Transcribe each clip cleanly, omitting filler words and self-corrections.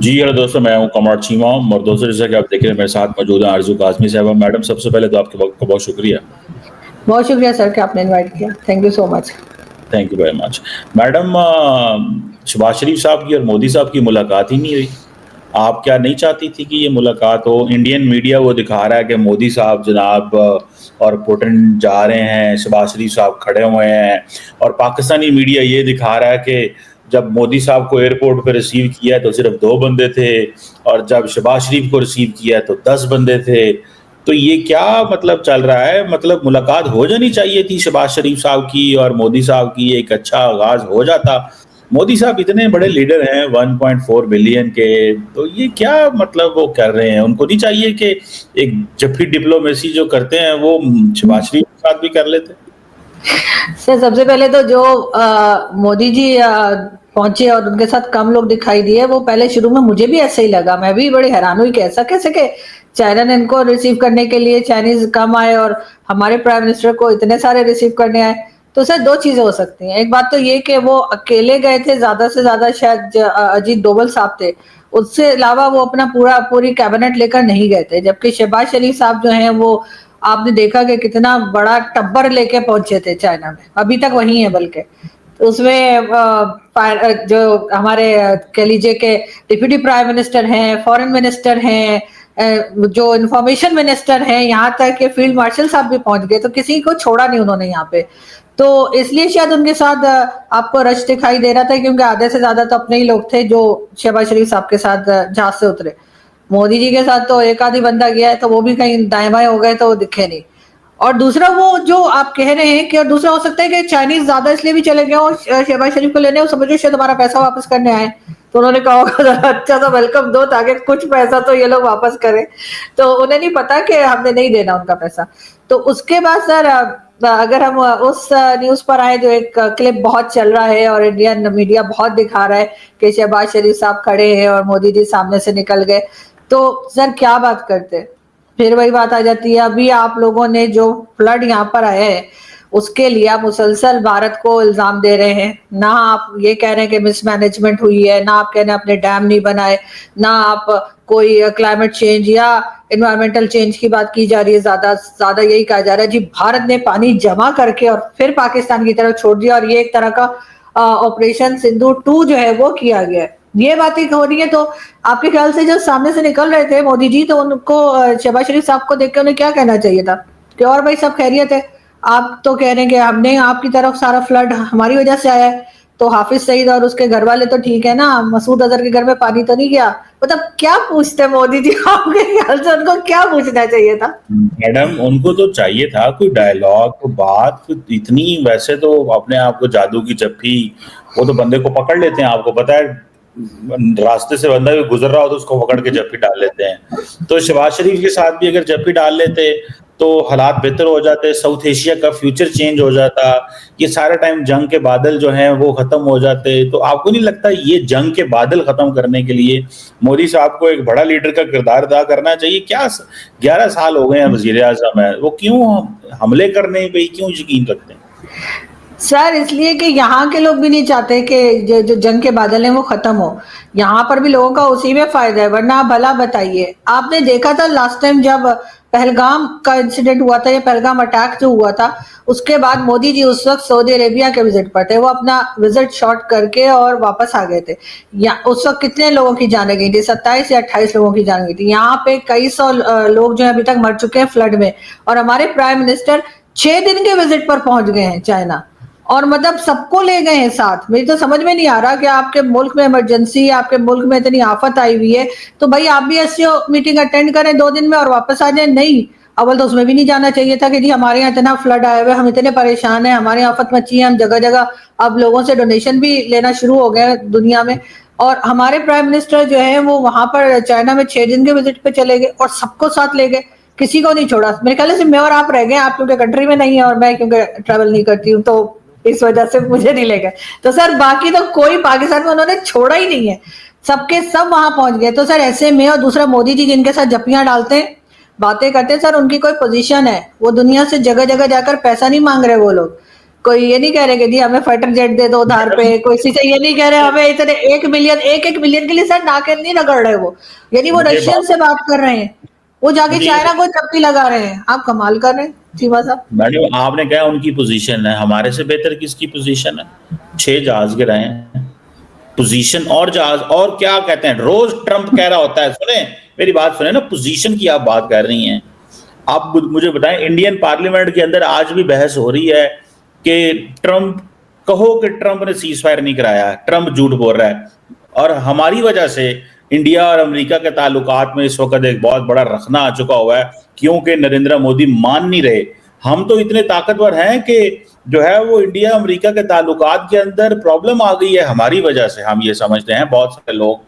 जी hello दोस्तों, मैं हूं कमर चीमा और दोस्तों जैसा कि आप देख रहे हैं मेरे साथ मौजूद हैं आरजू काजमी साहबा। मैडम, सबसे पहले तो आपके बहुत बहुत शुक्रिया। बहुत शुक्रिया सर कि आपने इनवाइट किया। Thank you so much. Thank you very much. Madam, Shehbaz Sharif साहब की और मोदी साहब की मुलाकात ही नहीं हुई। आप क्या नहीं चाहती थी कि ये मुलाकात हो? इंडियन मीडिया वो दिखा रहा है कि मोदी साहब जनाब और पुतिन जा रहे हैं, शहबाज शरीफ साहब खड़े हुए हैं, और पाकिस्तानी मीडिया ये दिखा रहा है कि जब मोदी साहब को एयरपोर्ट पे रिसीव किया तो सिर्फ 2 बंदे थे, और जब शहबाज शरीफ को रिसीव किया तो 10 बंदे थे। तो ये क्या मतलब चल रहा है? मतलब मुलाकात हो जानी चाहिए थी शहबाज शरीफ साहब की और मोदी साहब की, एक अच्छा आगाज हो जाता। मोदी साहब इतने बड़े लीडर हैं 1.4 बिलियन के, तो ये क्या मतलब वो कर रहे हैं? उनको नहीं चाहिए कि एक जफ्फी डिप्लोमेसी जो करते हैं वो शहबाज शरीफ के साथ भी कर लेते? सर सबसे पहले तो जो मोदी जी पहुंचे और उनके साथ कम लोग दिखाई दिए, वो पहले शुरू में मुझे भी ऐसे ही लगा। मैं भी बड़ी हैरान हुई कि ऐसा कैसे कि चाइना ने इनको रिसीव करने के लिए चाइनीज कम आए और हमारे प्राइम मिनिस्टर को इतने सारे रिसीव करने आए। तो सर दो चीजें हो सकती हैं। एक बात तो ये कि वो अकेले गए थे, ज्यादा से ज्यादा शायद अजीत डोभाल साहब थे, उससे अलावा वो अपना पूरी कैबिनेट लेकर नहीं गए थे। जबकि शहबाज शरीफ साहब जो हैं वो आपने देखा कि कितना बड़ा टब्बर लेके पहुंचे थे चाइना में, अभी तक वही है। बल्कि उसमें जो हमारे कह लीजिए कि डिप्टी प्राइम मिनिस्टर हैं, फॉरेन मिनिस्टर हैं, जो इंफॉर्मेशन मिनिस्टर हैं, यहाँ तक कि फील्ड मार्शल साहब भी पहुंच गए। तो किसी को छोड़ा नहीं उन्होंने यहाँ पे। तो इसलिए शायद उनके साथ आपको रश दिखाई दे रहा था, क्योंकि आधे से ज्यादा तो अपने ही लोग थे जो शहबाज शरीफ साहब के साथ जहाज से उतरे। मोदी जी के साथ तो एक आधी बंदा गया है, तो वो भी कहीं दाएं बाएं हो गए तो वो दिखे नहीं। और दूसरा वो जो आप कह रहे हैं कि, और दूसरा हो सकता है कि चाइनीज ज्यादा इसलिए भी चले गए और शहबाज शरीफ को लेने, वो समझो शायद हमारा पैसा वापस करने आए, तो उन्होंने कहा होगा अच्छा सा वेलकम दो ताकि कुछ पैसा तो ये लोग वापस करें। तो उन्हें नहीं पता कि हमने नहीं देना उनका पैसा। तो उसके बाद सर अगर हम उस न्यूज पर आए, जो एक क्लिप बहुत चल रहा है और इंडियन मीडिया बहुत दिखा रहा है कि शहबाज शरीफ साहब खड़े हैं और मोदी जी सामने से निकल गए, तो सर क्या बात करते? फिर वही बात आ जाती है। अभी आप लोगों ने जो फ्लड यहाँ पर आया है उसके लिए आप मुसलसल भारत को इल्जाम दे रहे हैं। ना आप ये कह रहे हैं कि मिसमैनेजमेंट हुई है, ना आप कह रहे हैं अपने डैम नहीं बनाए, ना आप कोई क्लाइमेट चेंज या इन्वायरमेंटल चेंज की बात की जा रही है। ज्यादा ज्यादा यही कहा जा रहा है जी भारत ने पानी जमा करके और फिर पाकिस्तान की तरफ छोड़ दिया, और ये एक तरह का ऑपरेशन सिंधु 2 जो है वो किया गया है। ये बातें हो रही है। तो आपके ख्याल से जब सामने से निकल रहे थे मोदी जी, तो उनको शहबाज शरीफ साहब को देख के उन्हें क्या कहना चाहिए था कि और भाई सब खैरियत है? आप तो कह रहे हैं कि हमने आपकी तरफ सारा फ्लड हमारी वजह से आया है, तो हाफिज सईद और उसके घर वाले तो ठीक है ना, मसूद अजहर के घर में पानी तो नहीं गया? मतलब क्या पूछते मोदी जी? आपके ख्याल से उनको क्या पूछना चाहिए था? मैडम, उनको तो चाहिए था कोई डायलॉग, कोई बात, कोई इतनी। वैसे तो अपने आप को जादू की जप्फी, वो तो बंदे को पकड़ लेते हैं, आपको पता है। रास्ते से बंदा भी गुजर रहा हो तो उसको पकड़ के जप्फी डाल लेते हैं। तो शहबाज शरीफ के साथ भी अगर जप्फी डाल लेते तो हालात बेहतर हो जाते, साउथ एशिया का फ्यूचर चेंज हो जाता, ये सारे टाइम जंग के बादल जो हैं वो खत्म हो जाते। तो आपको नहीं लगता ये जंग के बादल खत्म करने के लिए मोदी साहब को एक बड़ा लीडर का किरदार अदा करना चाहिए? क्या 11 साल हो गए हैं वजीर आजम है, वो क्यों हमले करने पे क्यों यकीन रखते हैं? सर इसलिए कि यहाँ के लोग भी नहीं चाहते कि जो जंग के बादल हैं वो खत्म हो। यहाँ पर भी लोगों का उसी में फायदा है। वरना आप भला बताइए, आपने देखा था लास्ट टाइम जब पहलगाम का इंसिडेंट हुआ था, या पहलगाम अटैक जो हुआ था, उसके बाद मोदी जी उस वक्त सऊदी अरेबिया के विजिट पर थे। वो अपना विजिट शॉर्ट करके और वापस आ गए थे। या उस वक्त कितने लोगों की जाने गई थी? 27 या 28 लोगों की जान गई थी। यहाँ पे कई सौ लोग जो है अभी तक मर चुके हैं फ्लड में, और हमारे प्राइम मिनिस्टर 6 दिन के विजिट पर पहुंच गए हैं चाइना, और मतलब सबको ले गए हैं साथ। मेरी तो समझ में नहीं आ रहा कि आपके मुल्क में इमरजेंसी है, आपके मुल्क में इतनी आफत आई हुई है, तो भाई आप भी ऐसी मीटिंग अटेंड करें 2 दिन में और वापस आ जाए। नहीं, अव्वल तो उसमें भी नहीं जाना चाहिए था कि जी हमारे यहाँ इतना फ्लड आया हुआ है, हम इतने परेशान हैं, हमारे यहाँ आफत मची है, हम जगह जगह अब लोगों से डोनेशन भी लेना शुरू हो गए दुनिया में। और हमारे प्राइम मिनिस्टर जो है वो वहां पर चाइना में 6 दिन के विजिट पे चले गए और सबको साथ ले गए, किसी को नहीं छोड़ा। मेरे ख्याल से मैं और आप रह गए, आप क्योंकि कंट्री में नहीं है और मैं क्योंकि ट्रैवल नहीं करती हूँ, तो इस वजह से मुझे नहीं ले गए। तो सर बाकी तो कोई पाकिस्तान में उन्होंने छोड़ा ही नहीं है, सबके सब वहां पहुंच गए। तो सर ऐसे में, और दूसरा मोदी जी जिनके साथ जपियां डालते हैं, बातें करते हैं, सर उनकी कोई पोजीशन है, वो दुनिया से जगह जगह जाकर पैसा नहीं मांग रहे वो लोग। कोई ये नहीं कह रहे कि जी हमें फाइटर जेट दे दो उधार पे, कोई किसी से ये नहीं कह रहे हमें इतने 1 मिलियन के लिए सर नाके नहीं रगड़ रहे वो, यानी वो मुझे रशियन बात से बात कर रहे हैं, वो जाके मुझे चाइना को चप्पी लगा रहे हैं। आप कमाल कर रहे हैं चीमा साहब। मैडम आपने कहा उनकी पोजीशन है, हमारे से बेहतर किसकी पोजीशन है? 6 जहाज गिराए हैं, पोजीशन और जहाज और क्या कहते हैं, रोज ट्रंप कह रहा होता है, सुने मेरी बात सुने ना, पोजीशन की आप बात कर रही हैं। आप मुझे बताएं, इंडियन पार्लियामेंट के अंदर आज भी बहस हो रही है कि ट्रंप, कहो कि ट्रंप ने सीज फायर नहीं कराया, ट्रंप झूठ बोल रहा है, और हमारी वजह से इंडिया और अमेरिका के ताल्लुकात में इस वक्त एक बहुत बड़ा रखना आ चुका हुआ है, क्योंकि नरेंद्र मोदी मान नहीं रहे। हम तो इतने ताकतवर हैं कि जो है वो इंडिया अमेरिका के ताल्लुकात के अंदर प्रॉब्लम आ गई है हमारी वजह से। हम ये समझते हैं, बहुत सारे लोग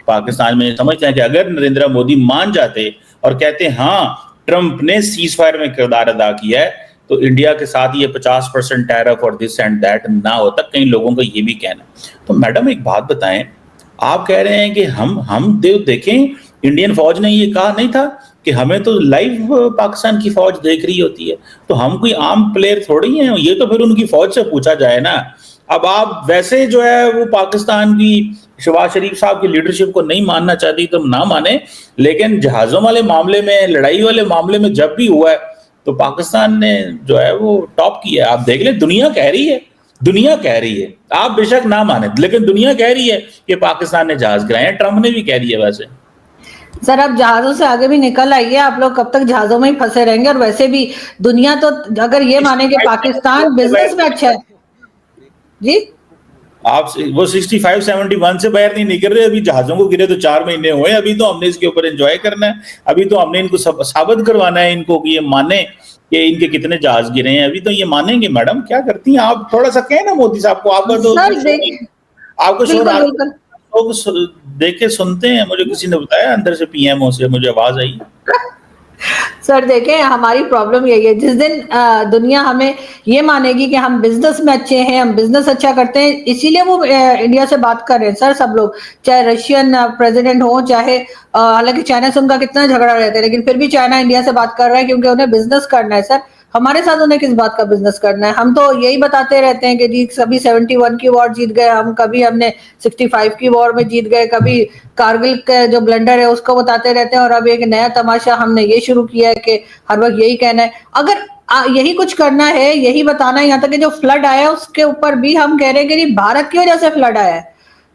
पाकिस्तान में समझते हैं कि अगर नरेंद्र मोदी मान जाते और कहते हैं हाँ ट्रंप ने सीज फायर में किरदार अदा किया है, तो इंडिया के साथ ये 50% टैरिफ और दिस एंड दैट ना होता। कई लोगों का ये भी कहना। तो मैडम एक बात बताएं, आप कह रहे हैं कि हम देखें, इंडियन फौज ने ये कहा नहीं था कि हमें तो लाइव पाकिस्तान की फौज देख रही होती है, तो हम कोई आम प्लेयर थोड़ी हैं, ये तो फिर उनकी फौज से पूछा जाए ना। अब आप वैसे जो है वो पाकिस्तान की शहबाज शरीफ साहब की लीडरशिप को नहीं मानना चाहती तो ना माने, लेकिन जहाजों वाले मामले में, लड़ाई वाले मामले में जब भी हुआ है तो पाकिस्तान ने जो है वो टॉप किया है। आप देख लें, दुनिया कह रही है, दुनिया कह रही है, आप बेशक ना माने लेकिन दुनिया कह रही है कि पाकिस्तान ने जहाज गिराए हैं, ट्रंप ने भी कह दिया। वैसे सर अब जहाजों से आगे भी निकल आइए, आप लोग कब तक जहाजों में ही फंसे रहेंगे। और वैसे भी दुनिया तो अगर ये माने कि पाकिस्तान बिजनेस में अच्छा है जी, आप वो 65-71 से बाहर नहीं निकल रहे। अभी जहाजों को गिरे तो 4 महीने हुए, अभी तो हमने इसके ऊपर एंजॉय करना है, अभी तो हमने इनको साबित करवाना है इनको कि ये माने कि इनके कितने जहाज गिरे हैं। अभी तो ये मानेंगे। मैडम क्या करती हैं आप, थोड़ा सा कहें ना मोदी साहब को। आपका तो सर देख, आपको शोर बिल्कुल बिल्कुल लोग देख के सुनते हैं। मुझे किसी ने बताया अंदर से, पीएमओ से मुझे आवाज आई। सर देखें, हमारी प्रॉब्लम यही है, जिस दिन दुनिया हमें ये मानेगी कि हम बिजनेस में अच्छे हैं, हम बिजनेस अच्छा करते हैं, इसीलिए वो इंडिया से बात कर रहे हैं सर सब लोग, चाहे रशियन प्रेसिडेंट हो, चाहे हालांकि चाइना से उनका कितना झगड़ा रहता है, लेकिन फिर भी चाइना इंडिया से बात कर रहा है क्योंकि उन्हें बिजनेस करना है। सर हमारे साथ उन्हें किस बात का बिजनेस करना है? हम तो यही बताते रहते हैं कि जी कभी 71 की वॉर जीत गए हम, कभी हमने 65 की वॉर में जीत गए, कभी कारगिल का जो ब्लंडर है उसको बताते रहते हैं, और अब एक नया तमाशा हमने ये शुरू किया है कि हर वक्त यही कहना है। अगर यही कुछ करना है, यही बताना है, यहाँ तक कि जो फ्लड आया उसके ऊपर भी हम कह रहे हैं कि भारत की वजह से फ्लड आया है,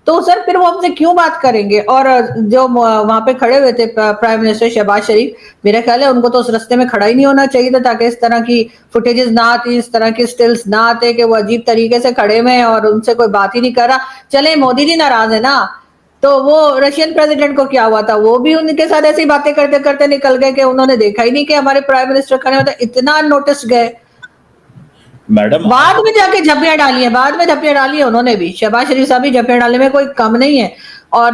तो सर फिर वो हमसे क्यों बात करेंगे? और जो वहां पे खड़े हुए थे प्राइम मिनिस्टर शहबाज शरीफ, मेरा ख्याल है उनको तो उस रास्ते में खड़ा ही नहीं होना चाहिए था, ताकि इस तरह की फुटेजेस ना आती, इस तरह की स्टिल्स ना आते कि वो अजीब तरीके से खड़े हुए हैं और उनसे कोई बात ही नहीं कर रहा। चले मोदी जी नाराज है ना, तो वो रशियन प्रेसिडेंट को क्या हुआ था, वो भी उनके साथ ऐसी बातें करते करते निकल गए कि उन्होंने देखा ही नहीं कि हमारे प्राइम मिनिस्टर खड़े होते, इतना नोटिस गए। मैडम बाद में जाके झप्पियां डाली है, बाद में झप्पियां डाली है उन्होंने भी, शहबाज शरीफ साहब भी झप्पियां डालने में कोई कम नहीं है। और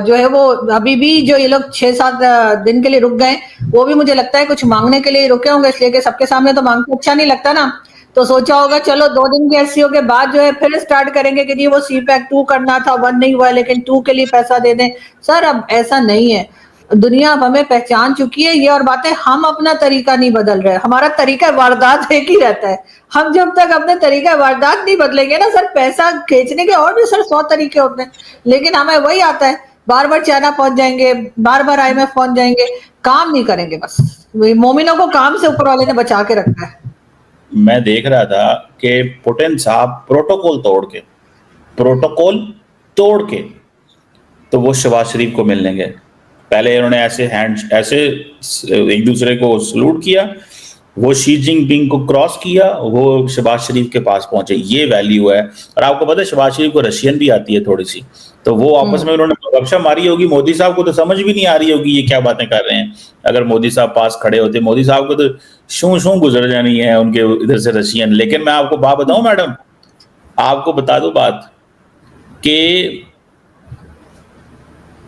जो है वो अभी भी जो ये लोग 6-7 दिन के लिए रुक गए, वो भी मुझे लगता है कुछ मांगने के लिए रुके होंगे, इसलिए कि सबके सामने तो मांगना अच्छा नहीं लगता ना, तो सोचा होगा चलो 2 दिन के एससीओ के बाद जो है फिर स्टार्ट करेंगे कि जी वो सीपैक 2 करना था, 1 नहीं हुआ, लेकिन 2 के लिए पैसा दे दें। सर अब ऐसा नहीं है, दुनिया अब हमें पहचान चुकी है ये, और बातें हम अपना तरीका नहीं बदल रहे, हमारा तरीका वारदात एक ही रहता है। हम जब तक अपने तरीका वारदात नहीं बदलेंगे ना सर, पैसा खींचने के और भी सर 100 तरीके होते हैं, लेकिन हमें वही आता है, बार बार चाइना पहुंच जाएंगे, बार बार IMF पहुंच जाएंगे, काम नहीं करेंगे। बस मोमिनों को काम से ऊपर वाले ने बचा के रखा है। मैं देख रहा था कि पुतिन साहब प्रोटोकॉल तोड़ के तो वो शहबाज शरीफ को मिलने गए। पहले उन्होंने ऐसे एक दूसरे को सलूट किया, वो शी जिनपिंग को क्रॉस किया, वो शहबाज शरीफ के पास पहुंचे। ये वैल्यू है। और आपको पता है शहबाज शरीफ को रशियन भी आती है थोड़ी सी, तो वो आपस में उन्होंने गपशप मारी होगी। मोदी साहब को तो समझ भी नहीं आ रही होगी ये क्या बातें कर रहे हैं। अगर मोदी साहब पास खड़े होते, मोदी साहब को तो शू शू गुजर जानी है उनके इधर से रशियन। लेकिन मैं आपको बात बताऊं मैडम, आपको बता दूं बात कि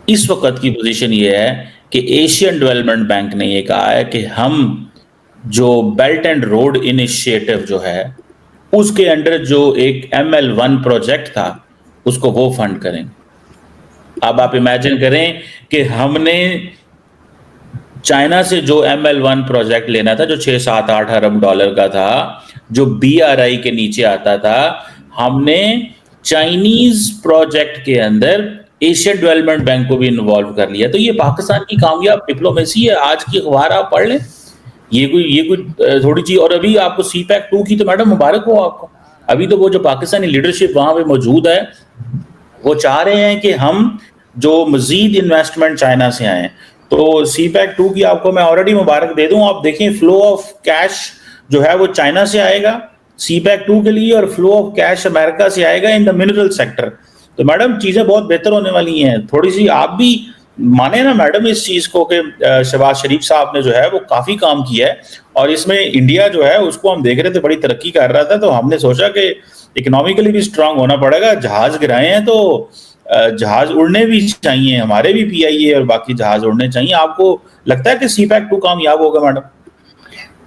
इस वक्त की पोजीशन ये है कि एशियन डेवलपमेंट बैंक ने ये कहा है कि हम जो बेल्ट एंड रोड इनिशिएटिव जो है उसके अंडर जो एक ML1 प्रोजेक्ट था उसको वो फंड करेंगे। अब आप इमेजिन करें कि हमने चाइना से जो ML1 प्रोजेक्ट लेना था जो 6-7-8 अरब डॉलर का था, जो BRI के नीचे आता था, हमने चाइनीज प्रोजेक्ट के अंदर एशियन डेवलपमेंट बैंक को भी इन्वॉल्व कर लिया। तो ये पाकिस्तान की कामयाब डिप्लोमेसी है। आज की अखबार आप पढ़ लें, ये कोई थोड़ी चीज। और अभी आपको CPEC 2 की तो मैडम मुबारक हो आपको। अभी तो वो जो पाकिस्तानी लीडरशिप वहां पे मौजूद है, वो चाह रहे हैं कि हम जो मजीद इन्वेस्टमेंट चाइना से आए। तो CPEC 2 की आपको मैं ऑलरेडी मुबारक दे दूं। आप देखें, फ्लो ऑफ कैश जो है वो चाइना से आएगा CPEC 2 के लिए, और फ्लो ऑफ कैश अमेरिका से आएगा इन द मिनरल सेक्टर। तो मैडम चीजें बहुत बेहतर होने वाली हैं। थोड़ी सी आप भी माने ना मैडम इस चीज को कि शहबाज शरीफ साहब ने जो है वो काफी काम किया है, और इसमें इंडिया जो है उसको हम देख रहे थे बड़ी तरक्की कर रहा था। तो हमने सोचा कि इकोनॉमिकली भी स्ट्रांग होना पड़ेगा। जहाज गिराए हैं तो जहाज उड़ने भी चाहिए, हमारे भी PIA और बाकी जहाज उड़ने चाहिए। आपको लगता है कि CPEC 2 कामयाब होगा मैडम?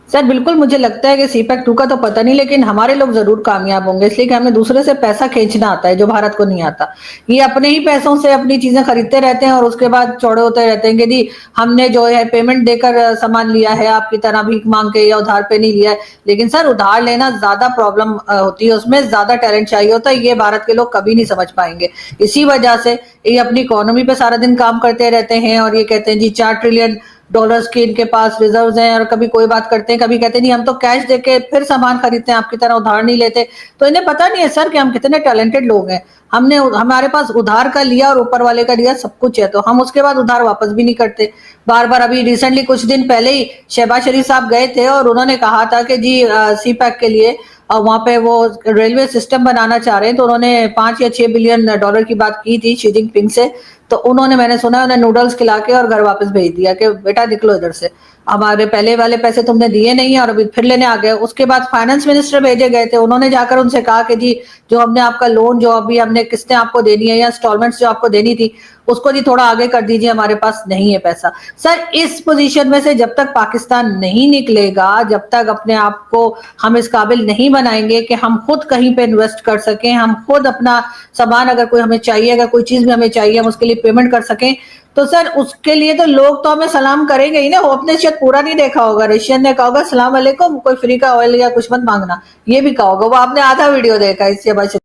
सर बिल्कुल, मुझे लगता है कि CPEC 2 का तो पता नहीं, लेकिन हमारे लोग जरूर कामयाब होंगे, इसलिए कि हमें दूसरे से पैसा खींचना आता है जो भारत को नहीं आता। ये अपने ही पैसों से अपनी चीजें खरीदते रहते हैं और उसके बाद चौड़े होते रहते हैं कि जी हमने जो है पेमेंट देकर सामान लिया है, आपकी तरह भीख मांग के या उधार पे नहीं लिया है। लेकिन सर उधार लेना ज्यादा प्रॉब्लम होती है, उसमें ज्यादा टैलेंट चाहिए होता है। ये भारत के लोग कभी नहीं समझ पाएंगे। इसी वजह से ये अपनी इकोनॉमी पे सारा दिन काम करते रहते हैं और ये कहते हैं जी $4 ट्रिलियन की इनके पास रिजर्व्स हैं, और कभी कोई बात करते हैं, कभी कहते हैं नहीं हम तो कैश देके फिर सामान खरीदते हैं, आपकी तरह उधार नहीं लेते। तो इन्हें पता नहीं है सर कि हम कितने टैलेंटेड लोग हैं। हमारे पास उधार का लिया और ऊपर वाले का दिया सब कुछ है, तो हम उसके बाद उधार वापस भी नहीं करते। बार बार अभी रिसेंटली कुछ दिन पहले ही शहबाज शरीफ साहब गए थे और उन्होंने कहा था कि जी CPEC के लिए वहां पे वो रेलवे सिस्टम बनाना चाह रहे हैं, तो उन्होंने $5 या $6 बिलियन की बात की थी शी जिनपिंग से। तो उन्होंने, मैंने सुना, उन्हें नूडल्स खिला के और घर वापस भेज दिया कि बेटा निकलो इधर से, हमारे पहले वाले पैसे तुमने दिए नहीं और अभी फिर लेने आ गए। उसके बाद फाइनेंस मिनिस्टर भेजे गए थे, उन्होंने जाकर उनसे कहा कि जी जो हमने आपका लोन, जो अभी हमने किस्तें आपको देनी है या इंस्टॉलमेंट्स जो आपको देनी थी, उसको जी थोड़ा आगे कर दीजिए, हमारे पास नहीं है पैसा। सर इस पोजीशन में से जब तक पाकिस्तान नहीं निकलेगा, जब तक अपने आप को हम इस काबिल नहीं बनाएंगे कि हम खुद कहीं पे इन्वेस्ट कर सकें, हम खुद अपना सामान अगर कोई हमें चाहिए, अगर कोई चीज भी हमें चाहिए, हम उसके लिए पेमेंट कर सकें, तो सर उसके लिए तो लोग तो हमें सलाम करेंगे ही ना। वो अपने शायद पूरा नहीं देखा होगा, रशियन ने कहा होगा सलाम अलैकुम, कोई फ्री का ऑयल या कुछ मत मांगना, ये भी कहा होगा। वो आपने आधा वीडियो देखा इससे।